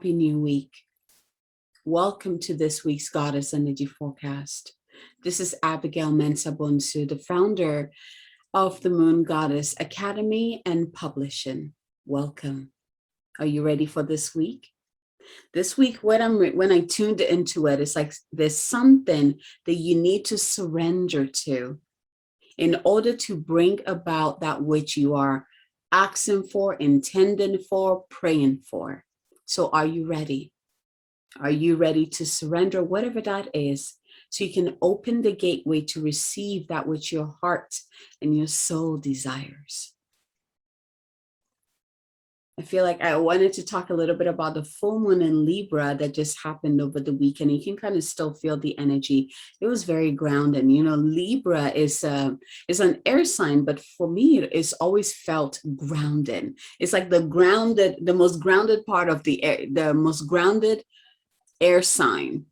Happy New Week. Welcome to this week's Goddess Energy Forecast. This is Abigail Mensah-Bonsu, the founder of the Moon Goddess Academy and Publishing. Welcome. Are you ready for this week? This week, when I tuned into it, it's like there's something that you need to surrender to in order to bring about that which you are asking for, intending for, praying for. So are you ready? Are you ready to surrender whatever that is so you can open the gateway to receive that which your heart and your soul desires? I feel like I wanted to talk a little bit about the full moon in Libra that just happened over the weekend. You can kind of still feel the energy. It was very grounded. You know, Libra is an air sign, but for me, it's always felt grounded. It's like the most grounded part of the air, the most grounded air sign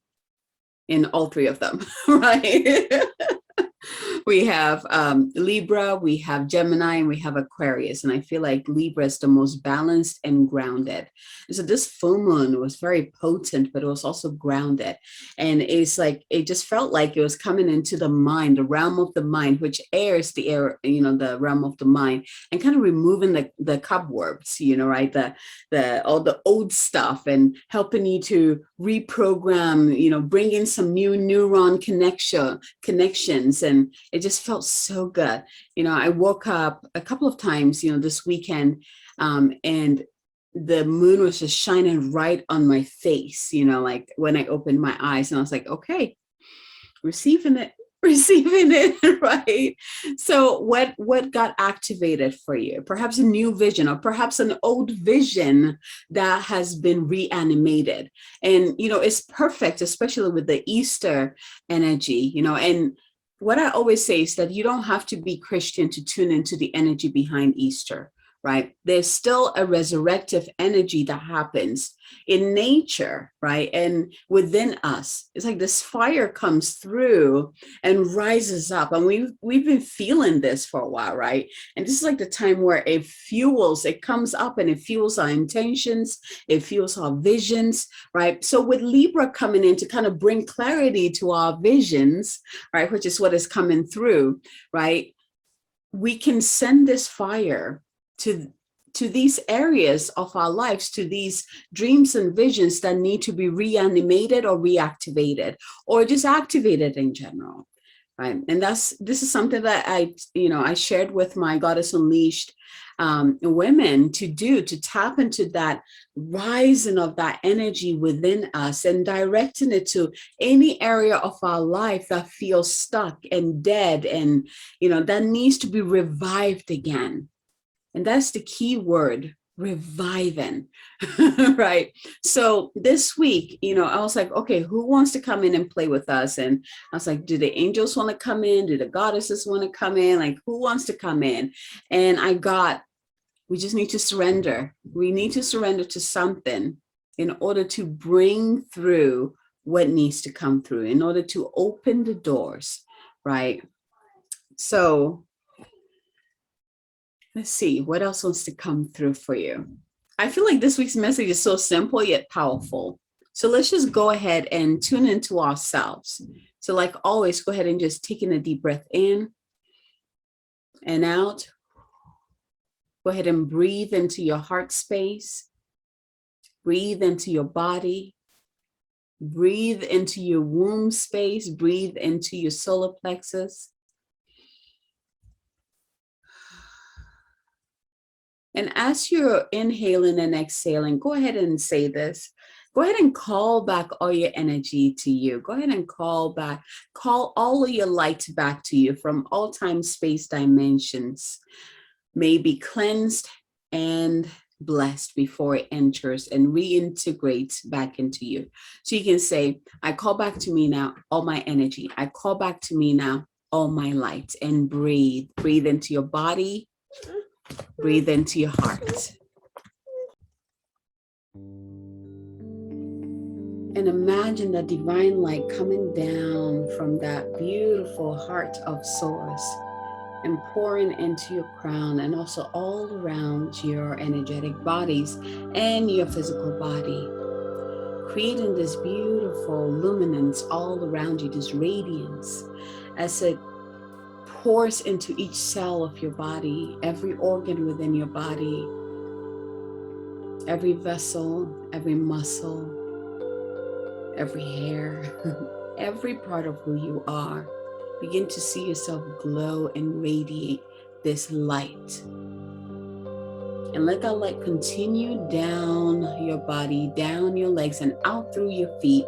in all three of them, right? We have Libra, we have Gemini, and we have Aquarius. And I feel like Libra is the most balanced and grounded. And so this full moon was very potent, but it was also grounded. And it's like, it just felt like it was coming into the mind, the realm of the mind, which airs the air, the realm of the mind, and kind of removing the cobwebs, right? All the old stuff and helping you to reprogram, bring in some new neuron connections. And it just felt so good. I woke up a couple of times, this weekend, and the moon was just shining right on my face, like when I opened my eyes, and I was like, okay, receiving it, right? So what got activated for you? Perhaps a new vision, or perhaps an old vision that has been reanimated. And, it's perfect, especially with the Easter energy, and what I always say is that you don't have to be Christian to tune into the energy behind Easter, right? There's still a resurrective energy that happens in nature, right? And within us, it's like this fire comes through and rises up. And we've been feeling this for a while, right? And this is like the time where it comes up and it fuels our intentions, it fuels our visions, right? So with Libra coming in to kind of bring clarity to our visions, right, which is what is coming through, right? We can send this fire to these areas of our lives, to these dreams and visions that need to be reanimated or reactivated or just activated in general, right? And this is something that I shared with my Goddess Unleashed women to tap into that rising of that energy within us and directing it to any area of our life that feels stuck and dead and, that needs to be revived again. And that's the key word, reviving, right? So this week, I was like, okay, who wants to come in and play with us? And I was like, do the angels want to come in? Do the goddesses want to come in? Like, who wants to come in? And we just need to surrender. We need to surrender to something in order to bring through what needs to come through, in order to open the doors, right? So let's see, what else wants to come through for you? I feel like this week's message is so simple yet powerful. So let's just go ahead and tune into ourselves. So like always, go ahead and just taking a deep breath in and out. Go ahead and breathe into your heart space. Breathe into your body. Breathe into your womb space. Breathe into your solar plexus. And as you're inhaling and exhaling, go ahead and say this. Go ahead and call back all your energy to you. Go ahead and call all of your light back to you from all time, space, dimensions. May be cleansed and blessed before it enters and reintegrates back into you. So you can say, I call back to me now all my energy. I call back to me now all my light. And breathe. Breathe into your body. Breathe into your heart. And imagine the divine light coming down from that beautiful heart of source and pouring into your crown and also all around your energetic bodies and your physical body. creating this beautiful luminance all around you, this radiance, as it pours into each cell of your body, every organ within your body, every vessel, every muscle, every hair, every part of who you are. Begin to see yourself glow and radiate this light. And let that light continue down your body, down your legs, and out through your feet,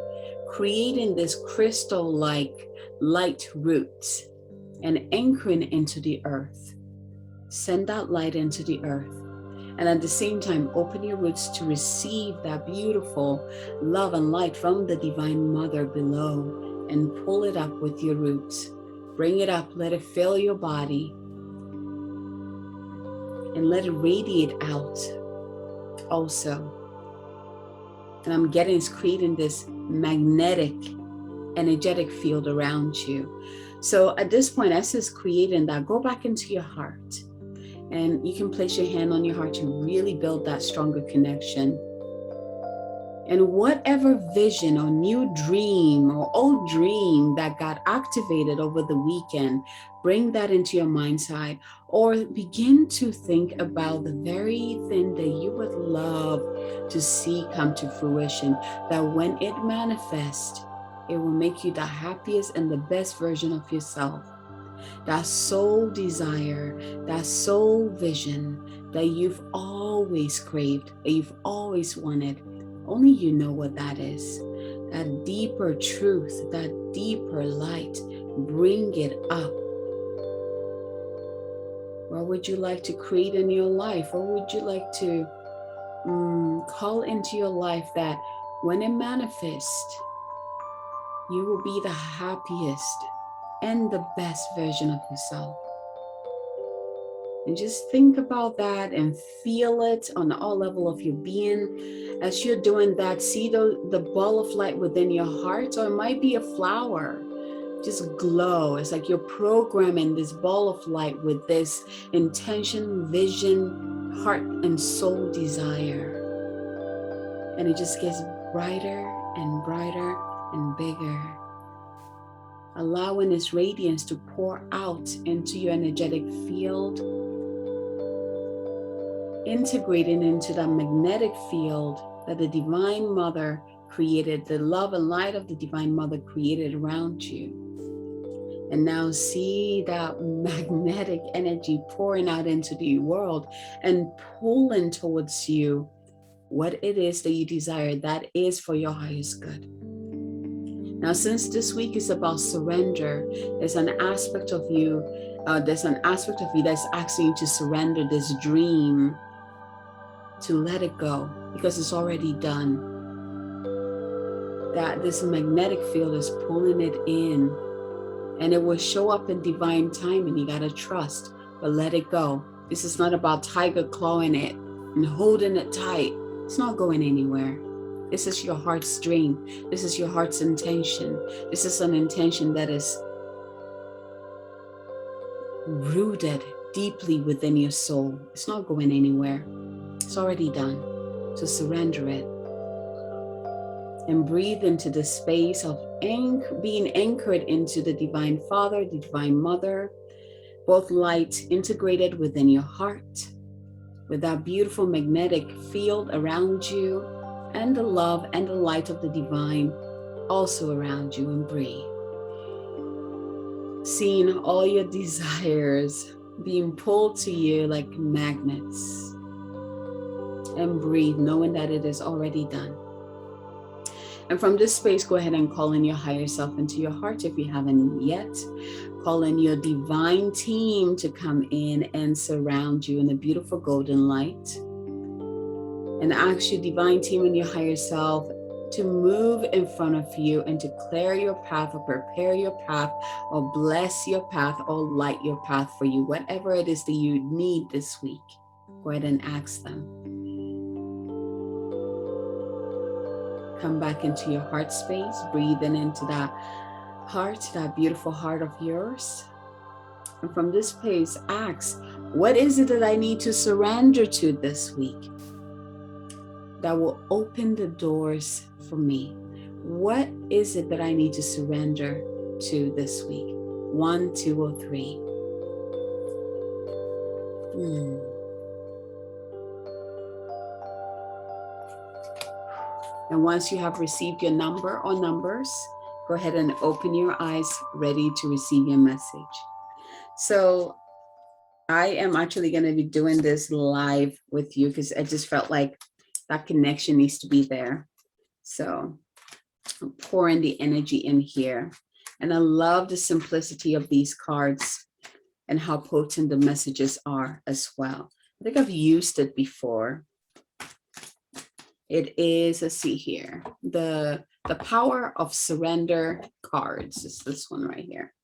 creating this crystal-like light roots and anchoring into the earth. Send that light into the earth. And at the same time, open your roots to receive that beautiful love and light from the Divine Mother below, and pull it up with your roots. Bring it up, let it fill your body, and let it radiate out also. And I'm getting, it's creating this magnetic, energetic field around you. So at this point, as it's creating that, go back into your heart. And you can place your hand on your heart to really build that stronger connection. And whatever vision or new dream or old dream that got activated over the weekend, bring that into your mind's eye, or begin to think about the very thing that you would love to see come to fruition, that when it manifests, it will make you the happiest and the best version of yourself. That soul desire, that soul vision that you've always craved, that you've always wanted. Only you know what that is. That deeper truth, that deeper light, bring it up. What would you like to create in your life? What would you like to call into your life that when it manifests, you will be the happiest and the best version of yourself? And just think about that and feel it on all level of your being. As you're doing that, see the ball of light within your heart, or it might be a flower. Just glow. It's like you're programming this ball of light with this intention, vision, heart, and soul desire. And it just gets brighter and brighter and bigger, allowing this radiance to pour out into your energetic field, integrating into that magnetic field that the Divine Mother created, the love and light of the Divine Mother created around you. And now see that magnetic energy pouring out into the world and pulling towards you what it is that you desire, that is for your highest good. Now, since this week is about surrender, there's an aspect of you that's asking you to surrender this dream, to let it go, because it's already done. That this magnetic field is pulling it in, and it will show up in divine time, and you gotta trust, but let it go. This is not about tiger clawing it and holding it tight. It's not going anywhere. This is your heart's dream. This is your heart's intention. This is an intention that is rooted deeply within your soul. It's not going anywhere. It's already done. So surrender it. And breathe into the space of being anchored into the Divine Father, the Divine Mother, both light integrated within your heart, with that beautiful magnetic field around you, and the love and the light of the Divine also around you. And breathe. Seeing all your desires being pulled to you like magnets. And breathe, knowing that it is already done. And from this space, go ahead and call in your higher self into your heart if you haven't yet. Call in your divine team to come in and surround you in a beautiful golden light. And ask your divine team and your higher self to move in front of you and to clear your path, or prepare your path, or bless your path, or light your path for you. Whatever it is that you need this week, go ahead and ask them. Come back into your heart space, breathing into that heart, that beautiful heart of yours. And from this place, ask, what is it that I need to surrender to this week? that will open the doors for me? What is it that I need to surrender to this week? 1, 2, or 3. And once you have received your number or numbers, go ahead and open your eyes, ready to receive your message. So I am actually going to be doing this live with you because I just felt like that connection needs to be there. So I'm pouring the energy in here. And I love the simplicity of these cards and how potent the messages are as well. I think I've used it before. It is, let's see here, the Power of Surrender cards. It's this one right here.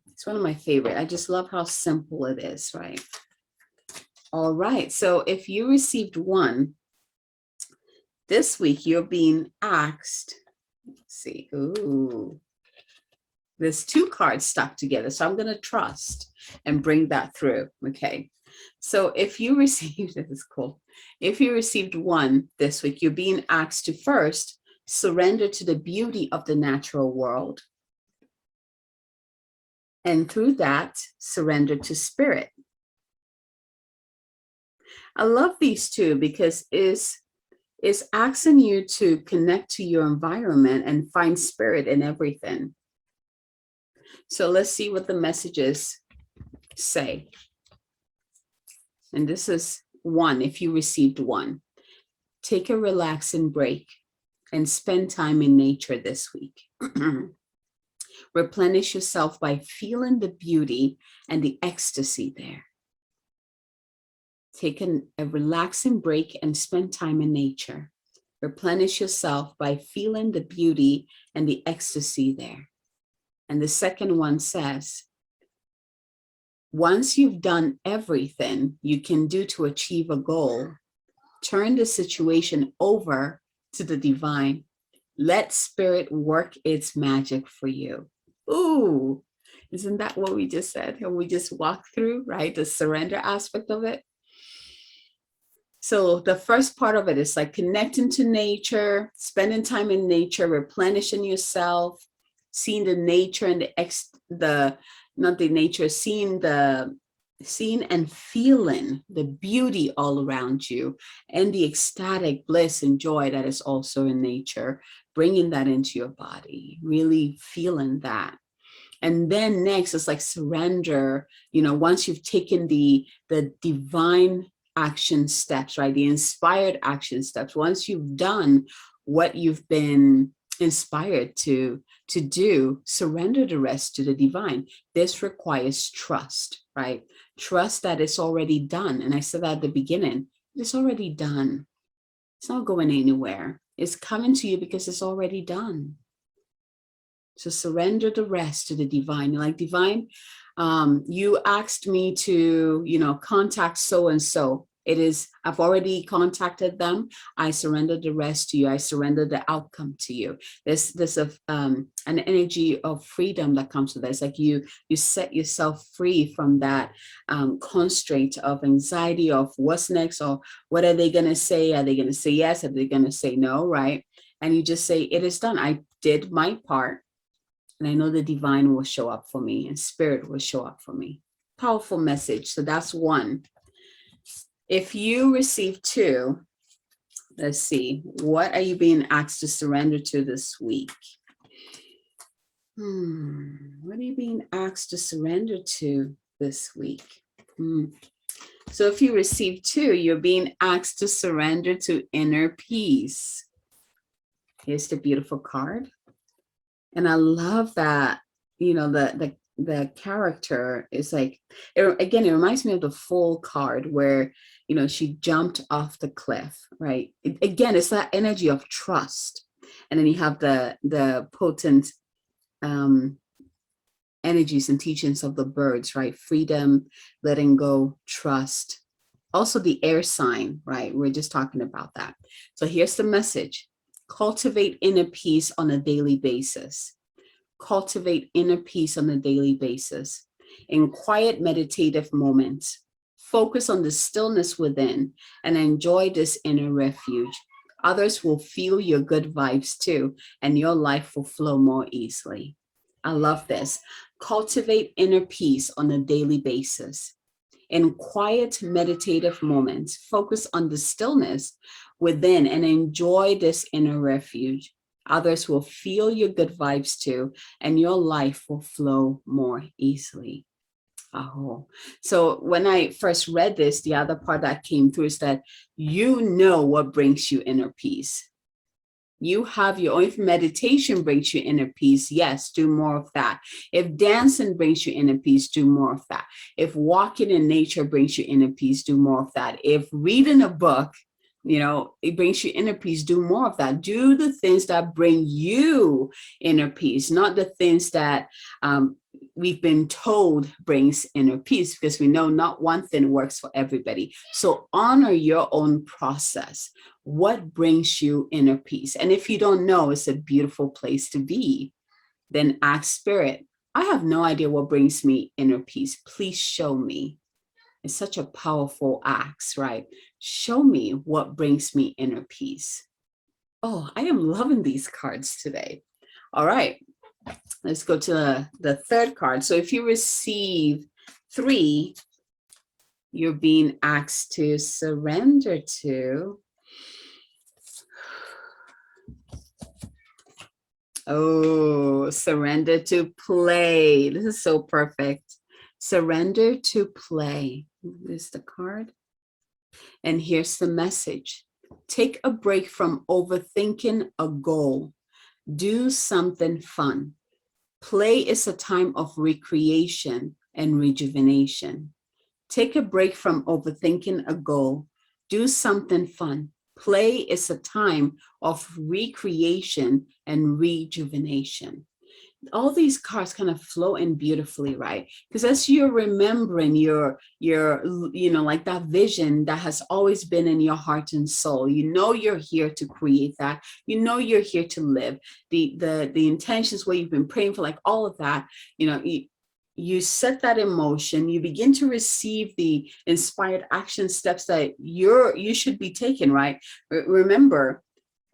It's one of my favorite. I just love how simple it is, right? All right, so if you received one, this week you're being asked, let's see, ooh, there's 2 cards stuck together, so I'm going to trust and bring that through, okay? So if you received, this is cool. If you received one this week, you're being asked to first surrender to the beauty of the natural world. And through that, surrender to spirit. I love these 2 because it's asking you to connect to your environment and find spirit in everything. So let's see what the messages say. And this is 1, if you received 1. Take a relaxing break and spend time in nature this week. Replenish yourself by feeling the beauty and the ecstasy there. Take a relaxing break and spend time in nature. Replenish yourself by feeling the beauty and the ecstasy there. And the second one says, once you've done everything you can do to achieve a goal, turn the situation over to the divine. Let spirit work its magic for you. Ooh, isn't that what we just said? And we just walked through, right? The surrender aspect of it. So the first part of it is like connecting to nature, spending time in nature, replenishing yourself, seeing the nature and seeing and feeling the beauty all around you and the ecstatic bliss and joy that is also in nature, bringing that into your body, really feeling that. And then next is like surrender, once you've taken the divine action steps, right? The inspired action steps. Once you've done what you've been inspired to do, surrender the rest to the divine. This requires trust, right? Trust that it's already done. And I said that at the beginning, it's already done. It's not going anywhere. It's coming to you because it's already done. So surrender the rest to the divine. You're like, divine, you asked me to, contact so-and-so. I've already contacted them. I surrender the rest to you. I surrender the outcome to you. There's an energy of freedom that comes with this. Like you set yourself free from that constraint of anxiety of what's next, or what are they going to say? Are they going to say yes? Are they going to say no? Right? And you just say, it is done. I did my part. And I know the divine will show up for me and spirit will show up for me. Powerful message. So that's 1. If you receive 2, let's see, what are you being asked to surrender to this week? What are you being asked to surrender to this week? So if you receive 2, you're being asked to surrender to inner peace. Here's the beautiful card. And I love that, the character is like, it reminds me of the Fool card where, she jumped off the cliff, right? It's that energy of trust. And then you have the potent energies and teachings of the birds, right? Freedom, letting go, trust. Also the air sign, right? We're just talking about that. So here's the message. Cultivate inner peace on a daily basis. Cultivate inner peace on a daily basis. In quiet meditative moments, focus on the stillness within and enjoy this inner refuge. Others will feel your good vibes too, and your life will flow more easily. I love this. Cultivate inner peace on a daily basis. In quiet meditative moments, focus on the stillness within and enjoy this inner refuge. Others will feel your good vibes too, and your life will flow more easily. Oh, so when I first read this, the other part that came through is that you know what brings you inner peace. You have your own. If meditation brings you inner peace, yes, do more of that. If dancing brings you inner peace, do more of that. If walking in nature brings you inner peace, do more of that. If reading a book, it brings you inner peace, do more of that. Do the things that bring you inner peace, not the things that we've been told brings inner peace, because we know not one thing works for everybody. So honor your own process. What brings you inner peace? And if you don't know, it's a beautiful place to be. Then ask Spirit, I have no idea what brings me inner peace. Please show me. It's such a powerful ask, right? Show me what brings me inner peace. Oh, I am loving these cards today. All right, let's go to the third card. So if you receive 3, you're being asked to surrender to. Oh, surrender to play. This is so perfect. Surrender to play. This is the card. And here's the message. Take a break from overthinking a goal. Do something fun. Play is a time of recreation and rejuvenation. Take a break from overthinking a goal. Do something fun. Play is a time of recreation and rejuvenation. All these cards kind of flow in beautifully, right? Because as you're remembering your like that vision that has always been in your heart and soul, you're here to create that, you're here to live the intentions, where you've been praying for, like all of that, you set that in motion, you begin to receive the inspired action steps that you should be taking, right? Remember,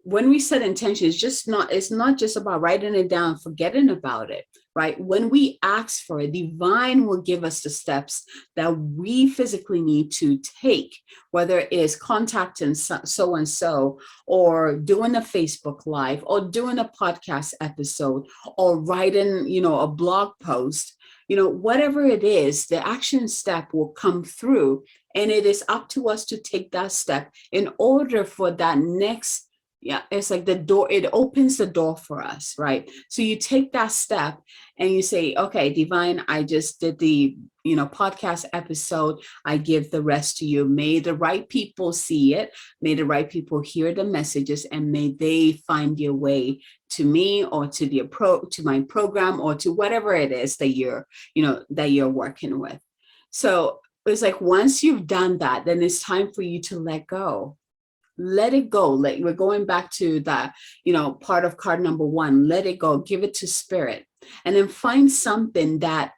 when we set intention, it's not just about writing it down, forgetting about it, right? When we ask for it, divine will give us the steps that we physically need to take, whether it is contacting so and so, or doing a Facebook Live, or doing a podcast episode, or writing, a blog post, whatever it is, the action step will come through, and it is up to us to take that step in order for that next. Yeah, it's like the door, it opens the door for us, right? So you take that step and you say, okay, divine, I just did the, podcast episode. I give the rest to you. May the right people see it. May the right people hear the messages, and may they find your way to me, or to to my program, or to whatever it is that you're working with. So it's like, once you've done that, then it's time for you to let go. Let it go. Like, we're going back to that, part of card number 1. Let it go. Give it to Spirit, and then find something that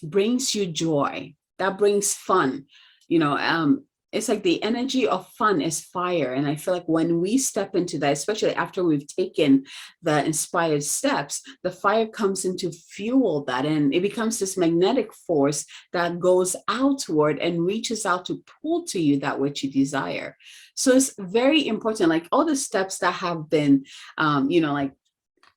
brings you joy, that brings fun. It's like the energy of fun is fire, and I feel like when we step into that, especially after we've taken the inspired steps, the fire comes in to fuel that, and it becomes this magnetic force that goes outward and reaches out to pull to you that which you desire. So it's very important, like all the steps that have been like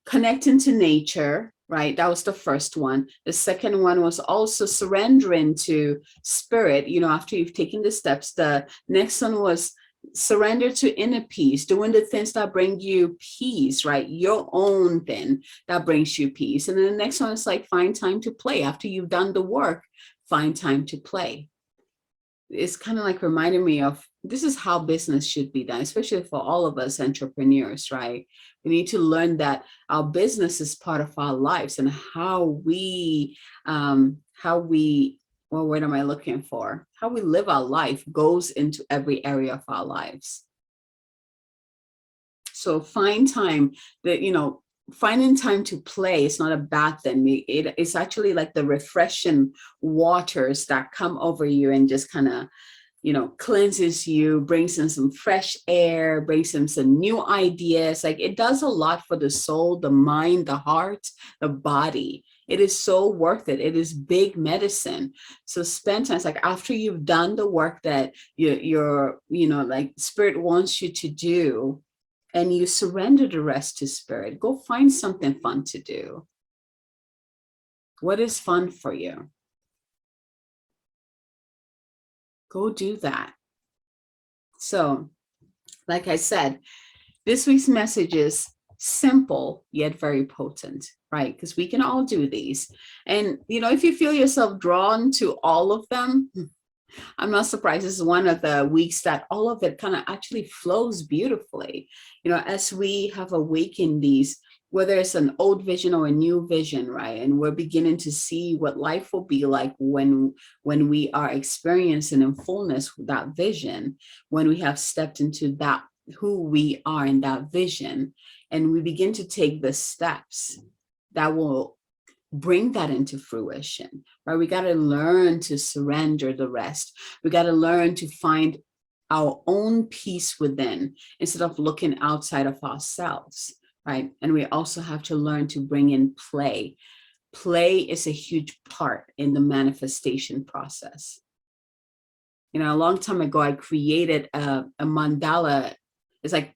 connecting to nature, right? That was the first one. The second one was also surrendering to Spirit, after you've taken the steps. The next one was surrender to inner peace, doing the things that bring you peace, right? Your own thing that brings you peace. And then the next one is like, find time to play. After you've done the work, find time to play. It's kind of like reminding me of, this is how business should be done, especially for all of us entrepreneurs, right? We need to learn that our business is part of our lives, and how we, well, what am I looking for? How we live our life goes into every area of our lives. So find time that, finding time to play is not a bad thing. It's actually like the refreshing waters that come over you and just kind of cleanses you, brings in some fresh air, brings in some new ideas. Like, it does a lot for the soul, the mind, the heart, the body. It is so worth it. It is big medicine. So spend time. It's like after you've done the work that you're like spirit wants you to do, and you surrender the rest to spirit, go find something fun to do. What is fun for you? Go do that. So, like I said, this week's message is simple yet very potent, right? Because we can all do these. And, if you feel yourself drawn to all of them, I'm not surprised. This is one of the weeks that all of it kind of actually flows beautifully. As we have awakened these, whether it's an old vision or a new vision, right? And we're beginning to see what life will be like when we are experiencing in fullness that vision, when we have stepped into that, who we are in that vision, and we begin to take the steps that will bring that into fruition, right? We got to learn to surrender the rest. We got to learn to find our own peace within instead of looking outside of ourselves, right? And we also have to learn to bring in play. Play is a huge part in the manifestation process. A long time ago, I created a mandala. It's like,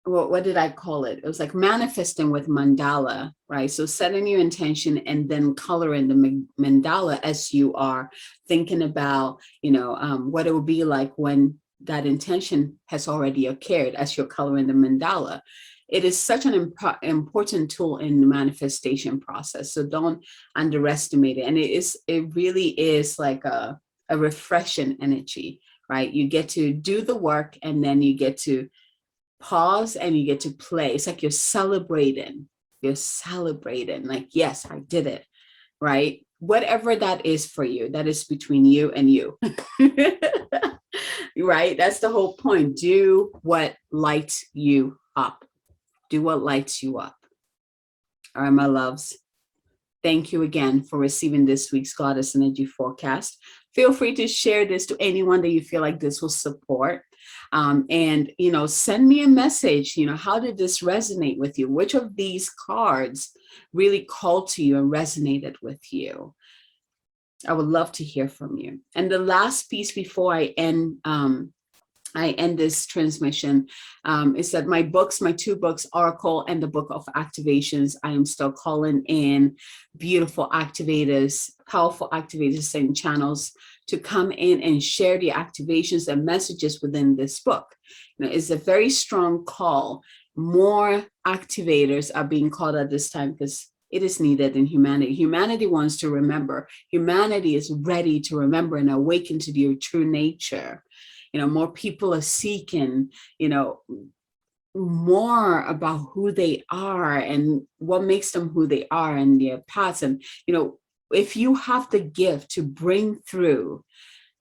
what did I call it? It was like manifesting with mandala, right? So setting your intention and then coloring the mandala as you are thinking about, what it will be like when that intention has already occurred as you're coloring the mandala. It is such an important tool in the manifestation process. So don't underestimate it. And it really is like a refreshing energy, right? You get to do the work and then you get to pause and you get to play. It's like you're celebrating. Like, yes, I did it, right? Whatever that is for you, that is between you and you. Right? That's the whole point. Do what lights you up. Do what lights you up. All right, my loves. Thank you again for receiving this week's Goddess Energy Forecast. Feel free to share this to anyone that you feel like this will support. And, send me a message. How did this resonate with you? Which of these cards really called to you and resonated with you? I would love to hear from you. And the last piece before I end this transmission, is that my two books, Oracle and the Book of Activations, I am still calling in beautiful activators, powerful activators and channels to come in and share the activations and messages within this book. It's a very strong call. More activators are being called at this time because it is needed in humanity. Humanity wants to remember. Humanity is ready to remember and awaken to their true nature. More people are seeking, more about who they are and what makes them who they are and their paths. And, if you have the gift to bring through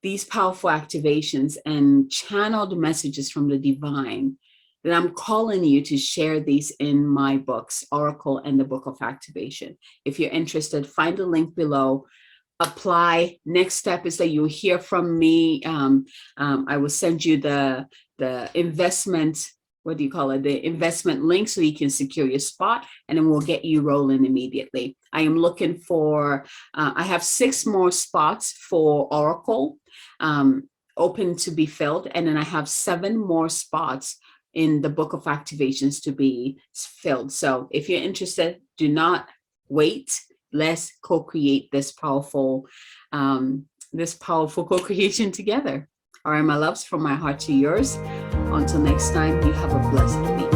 these powerful activations and channel the messages from the divine, then I'm calling you to share these in my books, Oracle and the Book of Activation. If you're interested, find the link below. Apply. Next step is that you'll hear from me. I will send you the investment, the investment link so you can secure your spot, and then we'll get you rolling immediately. I am looking for, I have 6 more spots for Oracle open to be filled, and then I have 7 more spots in the Book of Activations to be filled. So if you're interested, do not wait. Let's co-create this powerful co-creation together. All right, my loves, from my heart to yours. Until next time, you have a blessed week.